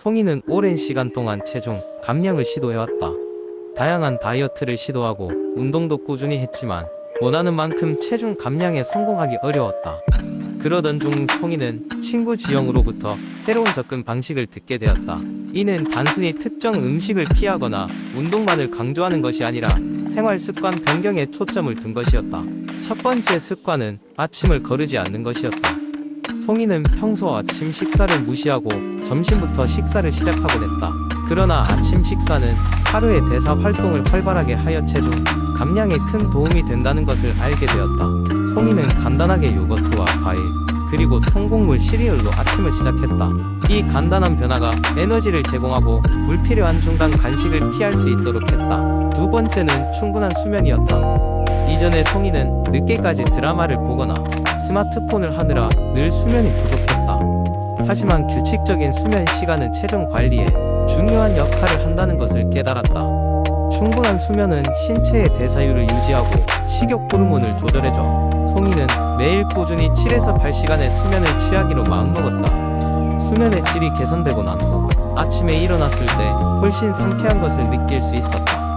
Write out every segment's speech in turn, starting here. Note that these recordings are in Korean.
송이는 오랜 시간 동안 체중 감량을 시도해왔다. 다양한 다이어트를 시도하고 운동도 꾸준히 했지만 원하는 만큼 체중 감량에 성공하기 어려웠다. 그러던 중 송이는 친구 지영으로부터 새로운 접근 방식을 듣게 되었다. 이는 단순히 특정 음식을 피하거나 운동만을 강조하는 것이 아니라 생활 습관 변경에 초점을 둔 것이었다. 첫 번째 습관은 아침을 거르지 않는 것이었다. 송이는 평소 아침 식사를 무시하고 점심부터 식사를 시작하곤 했다. 그러나 아침 식사는 하루의 대사 활동을 활발하게 하여 체중 감량에 큰 도움이 된다는 것을 알게 되었다. 송이는 간단하게 요거트와 과일, 그리고 통곡물 시리얼로 아침을 시작했다. 이 간단한 변화가 에너지를 제공하고 불필요한 중간 간식을 피할 수 있도록 했다. 두 번째는 충분한 수면이었다. 이전에 송이는 늦게까지 드라마를 보거나 스마트폰을 하느라 늘 수면이 부족했다. 하지만 규칙적인 수면 시간은 체중 관리에 중요한 역할을 한다는 것을 깨달았다. 충분한 수면은 신체의 대사율을 유지하고 식욕 호르몬을 조절해줘. 송이는 매일 꾸준히 7에서 8시간의 수면을 취하기로 마음먹었다. 수면의 질이 개선되고 난 후 아침에 일어났을 때 훨씬 상쾌한 것을 느낄 수 있었다.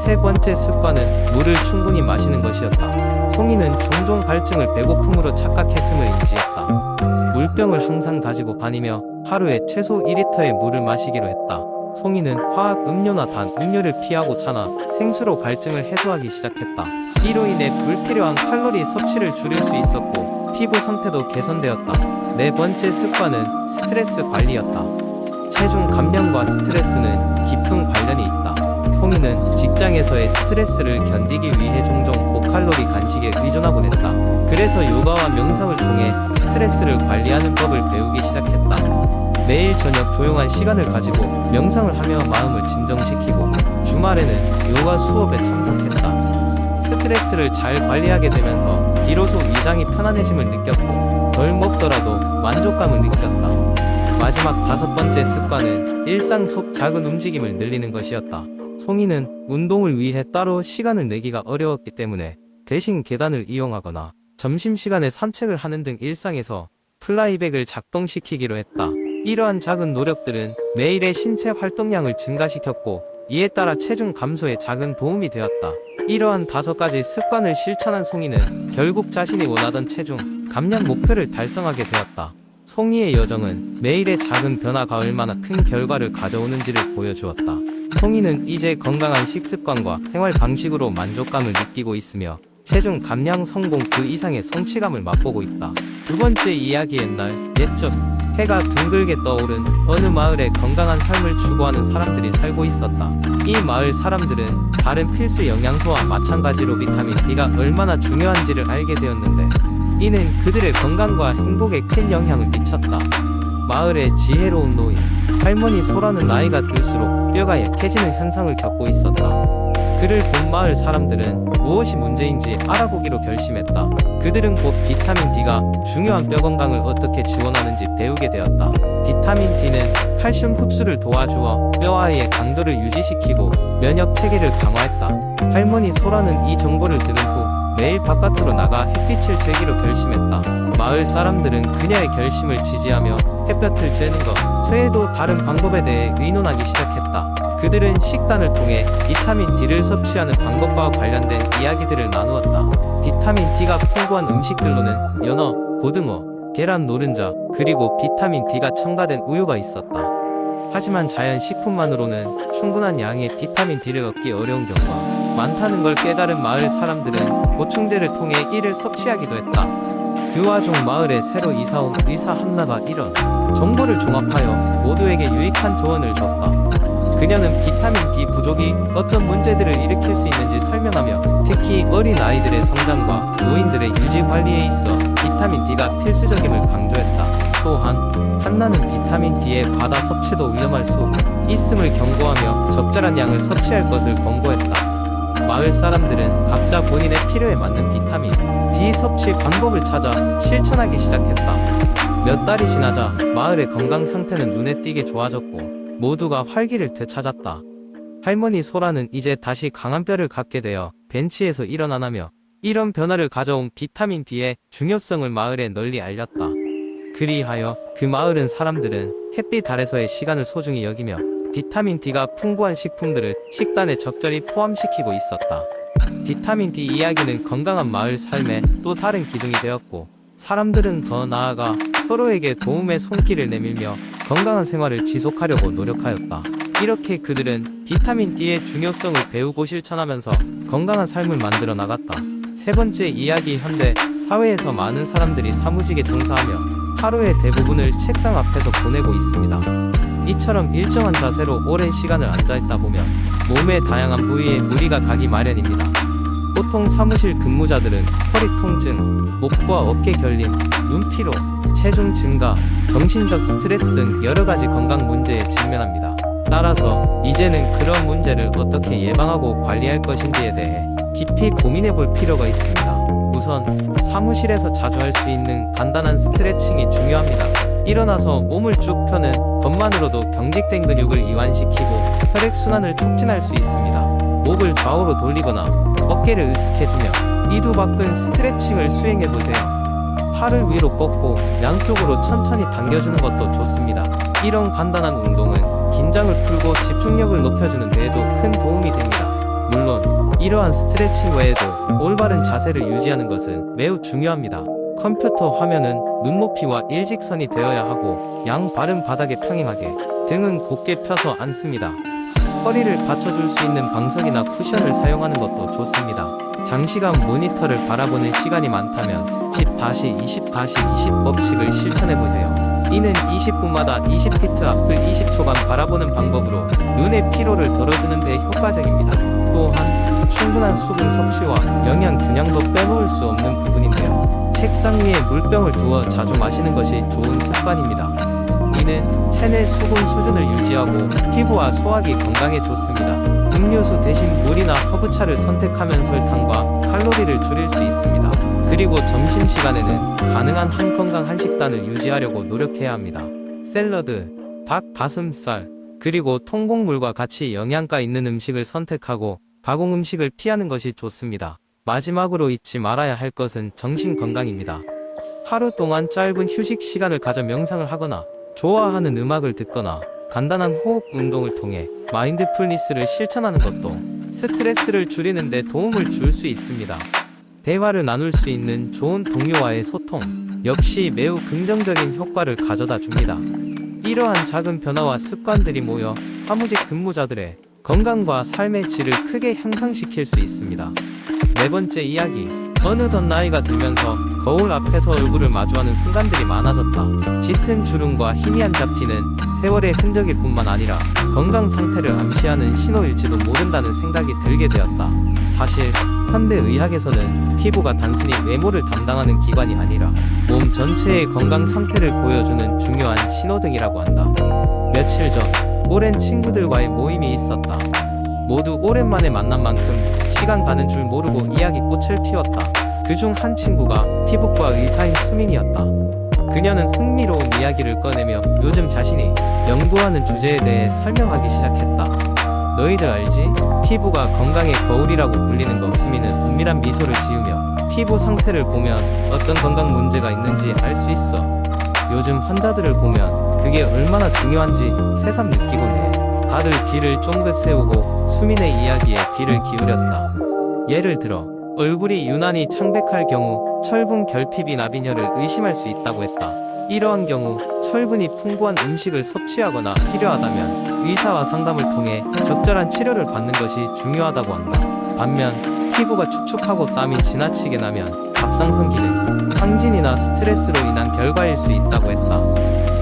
세 번째 습관은 물을 충분히 마시는 것이었다. 송이는 종종 발증을 배고픔으로 착각했음을 인지했다. 물병을 항상 가지고 다니며 하루에 최소 2리터의 물을 마시기로 했다. 송이는 화학 음료나 단 음료를 피하고 차나 생수로 갈증을 해소하기 시작했다. 이로 인해 불필요한 칼로리 섭취를 줄일 수 있었고 피부 상태도 개선되었다. 네 번째 습관은 스트레스 관리였다. 체중 감량과 스트레스는 깊은 관련이 있다. 송이는 직장에서의 스트레스를 견디기 위해 종종 고칼로리 간식에 의존하곤 했다. 그래서 요가와 명상을 통해 스트레스를 관리하는 법을 배우기 시작했다. 매일 저녁 조용한 시간을 가지고 명상을 하며 마음을 진정시키고 주말에는 요가 수업에 참석했다. 스트레스를 잘 관리하게 되면서 비로소 위장이 편안해짐을 느꼈고 덜 먹더라도 만족감을 느꼈다. 마지막 다섯 번째 습관은 일상 속 작은 움직임을 늘리는 것이었다. 송이는 운동을 위해 따로 시간을 내기가 어려웠기 때문에 대신 계단을 이용하거나 점심시간에 산책을 하는 등 일상에서 플라이백을 작동시키기로 했다. 이러한 작은 노력들은 매일의 신체 활동량을 증가시켰고 이에 따라 체중 감소에 작은 도움이 되었다. 이러한 5가지 습관을 실천한 송이는 결국 자신이 원하던 체중 감량 목표를 달성하게 되었다. 송이의 여정은 매일의 작은 변화가 얼마나 큰 결과를 가져오는지를 보여주었다. 송이는 이제 건강한 식습관과 생활 방식으로 만족감을 느끼고 있으며 체중 감량 성공 그 이상의 성취감을 맛보고 있다. 두 번째 이야기. 옛적 해가 둥글게 떠오른 어느 마을에 건강한 삶을 추구하는 사람들이 살고 있었다. 이 마을 사람들은 다른 필수 영양소와 마찬가지로 비타민 D가 얼마나 중요한지를 알게 되었는데 이는 그들의 건강과 행복에 큰 영향을 미쳤다. 마을의 지혜로운 노인 할머니 소라는 나이가 들수록 뼈가 약해지는 현상을 겪고 있었다. 그를 본 마을 사람들은 무엇이 문제인지 알아보기로 결심했다. 그들은 곧 비타민 D가 중요한 뼈 건강을 어떻게 지원하는지 배우게 되었다. 비타민 D는 칼슘 흡수를 도와주어 뼈와의 강도를 유지시키고 면역 체계를 강화했다. 할머니 소라는 이 정보를 들은 후 매일 바깥으로 나가 햇빛을 쬐기로 결심했다. 마을 사람들은 그녀의 결심을 지지하며 햇볕을 쬐는 것 외에도 다른 방법에 대해 의논하기 시작했다. 그들은 식단을 통해 비타민 D를 섭취하는 방법과 관련된 이야기들을 나누었다. 비타민 D가 풍부한 음식들로는 연어, 고등어, 계란 노른자, 그리고 비타민 D가 첨가된 우유가 있었다. 하지만 자연식품만으로는 충분한 양의 비타민 D를 얻기 어려운 경우가 많다는 걸 깨달은 마을 사람들은 보충제를 통해 이를 섭취하기도 했다. 그 와중 마을에 새로 이사온 의사 한나가 이런 정보를 종합하여 모두에게 유익한 조언을 줬다. 그녀는 비타민 D 부족이 어떤 문제들을 일으킬 수 있는지 설명하며 특히 어린 아이들의 성장과 노인들의 유지 관리에 있어 비타민 D가 필수적임을 강조했다. 또한 한나는 비타민 D의 과다 섭취도 위험할 수 있음을 경고하며 적절한 양을 섭취할 것을 권고했다. 마을 사람들은 각자 본인의 필요에 맞는 비타민 D 섭취 방법을 찾아 실천하기 시작했다. 몇 달이 지나자 마을의 건강 상태는 눈에 띄게 좋아졌고 모두가 활기를 되찾았다. 할머니 소라는 이제 다시 강한 뼈를 갖게 되어 벤치에서 일어나며 이런 변화를 가져온 비타민 D의 중요성을 마을에 널리 알렸다. 그리하여 그 마을은 사람들은 햇빛 아래서의 시간을 소중히 여기며 비타민 D가 풍부한 식품들을 식단에 적절히 포함시키고 있었다. 비타민 D 이야기는 건강한 마을 삶의 또 다른 기둥이 되었고, 사람들은 더 나아가 서로에게 도움의 손길을 내밀며 건강한 생활을 지속하려고 노력하였다. 이렇게 그들은 비타민 D의 중요성을 배우고 실천하면서 건강한 삶을 만들어 나갔다. 세 번째 이야기, 현대 사회에서 많은 사람들이 사무직에 종사하며 하루의 대부분을 책상 앞에서 보내고 있습니다. 이처럼 일정한 자세로 오랜 시간을 앉아있다 보면 몸의 다양한 부위에 무리가 가기 마련입니다. 보통 사무실 근무자들은 허리 통증, 목과 어깨 결림, 눈피로, 체중 증가, 정신적 스트레스 등 여러가지 건강 문제에 직면합니다. 따라서 이제는 그런 문제를 어떻게 예방하고 관리할 것인지에 대해 깊이 고민해 볼 필요가 있습니다. 우선 사무실에서 자주 할 수 있는 간단한 스트레칭이 중요합니다. 일어나서 몸을 쭉 펴는 것만으로도 경직된 근육을 이완시키고 혈액순환을 촉진할 수 있습니다. 목을 좌우로 돌리거나 어깨를 으쓱해주며 이두박근 스트레칭을 수행해보세요. 팔을 위로 뻗고 양쪽으로 천천히 당겨주는 것도 좋습니다. 이런 간단한 운동은 긴장을 풀고 집중력을 높여주는 데에도 큰 도움이 됩니다. 물론 이러한 스트레칭 외에도 올바른 자세를 유지하는 것은 매우 중요합니다. 컴퓨터 화면은 눈높이와 일직선이 되어야 하고 양발은 바닥에 평행하게, 등은 곧게 펴서 앉습니다. 허리를 받쳐줄 수 있는 방석이나 쿠션을 사용하는 것도 좋습니다. 장시간 모니터를 바라보는 시간이 많다면 10-20-20 법칙을 실천해보세요. 이는 20분마다 20피트 앞을 20초간 바라보는 방법으로 눈의 피로를 덜어주는 데 효과적입니다. 또한 충분한 수분 섭취와 영양 균형도 빼놓을 수 없는 부분인데요. 책상 위에 물병을 두어 자주 마시는 것이 좋은 습관입니다. 이는 체내 수분 수준을 유지하고 피부와 소화기 건강에 좋습니다. 음료수 대신 물이나 허브차를 선택하면 설탕과 칼로리를 줄일 수 있습니다. 그리고 점심시간에는 가능한 한 건강한 식단을 유지하려고 노력해야 합니다. 샐러드, 닭, 가슴살, 그리고 통곡물과 같이 영양가 있는 음식을 선택하고 가공 음식을 피하는 것이 좋습니다. 마지막으로 잊지 말아야 할 것은 정신 건강입니다. 하루 동안 짧은 휴식 시간을 가져 명상을 하거나 좋아하는 음악을 듣거나 간단한 호흡 운동을 통해 마인드풀니스를 실천하는 것도 스트레스를 줄이는 데 도움을 줄 수 있습니다. 대화를 나눌 수 있는 좋은 동료와의 소통 역시 매우 긍정적인 효과를 가져다 줍니다. 이러한 작은 변화와 습관들이 모여 사무직 근무자들의 건강과 삶의 질을 크게 향상시킬 수 있습니다. 네 번째 이야기, 어느덧 나이가 들면서 거울 앞에서 얼굴을 마주하는 순간들이 많아졌다. 짙은 주름과 희미한 잡티는 세월의 흔적일 뿐만 아니라 건강 상태를 암시하는 신호일지도 모른다는 생각이 들게 되었다. 사실 현대의학에서는 피부가 단순히 외모를 담당하는 기관이 아니라 몸 전체의 건강 상태를 보여주는 중요한 신호등이라고 한다. 며칠 전 오랜 친구들과의 모임이 있었다. 모두 오랜만에 만난 만큼 시간 가는 줄 모르고 이야기꽃을 피웠다. 그중 한 친구가 피부과 의사인 수민이었다. 그녀는 흥미로운 이야기를 꺼내며 요즘 자신이 연구하는 주제에 대해 설명하기 시작했다. 너희들 알지? 피부가 건강의 거울이라고 불리는 거. 수민은 은밀한 미소를 지으며 피부 상태를 보면 어떤 건강 문제가 있는지 알 수 있어. 요즘 환자들을 보면 그게 얼마나 중요한지 새삼 느끼곤 해. 다들 귀를 쫑긋 세우고 수민의 이야기에 귀를 기울였다. 예를 들어 얼굴이 유난히 창백할 경우 철분 결핍이 나빈혈을 의심할 수 있다고 했다. 이러한 경우 철분이 풍부한 음식을 섭취하거나 필요하다면 의사와 상담을 통해 적절한 치료를 받는 것이 중요하다고 한다. 반면 피부가 축축하고 땀이 지나치게 나면 갑상선 기능, 항진이나 스트레스로 인한 결과일 수 있다고 했다.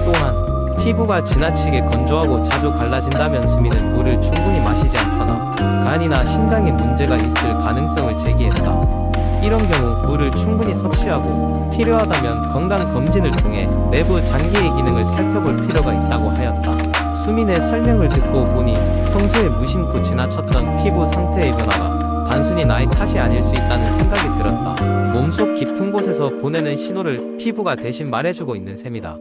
또한 피부가 지나치게 건조하고 자주 갈라진다면 수민은 물을 충분히 마시지 않거나 간이나 심장에 문제가 있을 가능성을 제기했다. 이런 경우 물을 충분히 섭취하고 필요하다면 건강검진을 통해 내부 장기의 기능을 살펴볼 필요가 있다고 하였다. 수민의 설명을 듣고 보니 평소에 무심코 지나쳤던 피부 상태의 변화가 단순히 나의 탓이 아닐 수 있다는 생각이 들었다. 몸속 깊은 곳에서 보내는 신호를 피부가 대신 말해주고 있는 셈이다.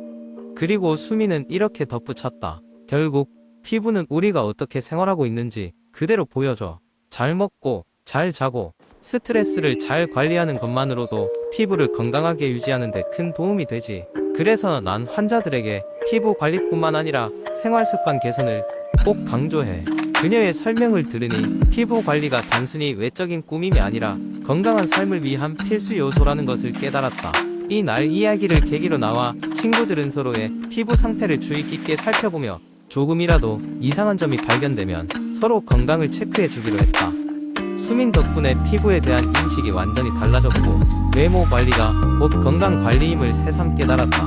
그리고 수민은 이렇게 덧붙였다. 결국 피부는 우리가 어떻게 생활하고 있는지 그대로 보여줘. 잘 먹고 잘 자고 스트레스를 잘 관리하는 것만으로도 피부를 건강하게 유지하는 데 큰 도움이 되지. 그래서 난 환자들에게 피부 관리뿐만 아니라 생활 습관 개선을 꼭 강조해. 그녀의 설명을 들으니 피부 관리가 단순히 외적인 꾸밈이 아니라 건강한 삶을 위한 필수 요소라는 것을 깨달았다. 이날 이야기를 계기로 나와 친구들은 서로의 피부 상태를 주의 깊게 살펴보며 조금이라도 이상한 점이 발견되면 서로 건강을 체크해 주기로 했다. 수민 덕분에 피부에 대한 인식이 완전히 달라졌고 외모 관리가 곧 건강 관리임을 새삼 깨달았다.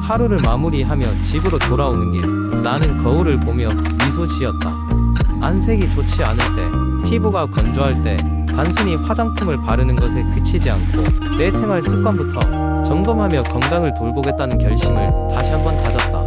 하루를 마무리하며 집으로 돌아오는 길, 나는 거울을 보며 미소 지었다. 안색이 좋지 않을 때, 피부가 건조할 때 단순히 화장품을 바르는 것에 그치지 않고 내 생활 습관부터 점검하며 건강을 돌보겠다는 결심을 다시 한번 다졌다.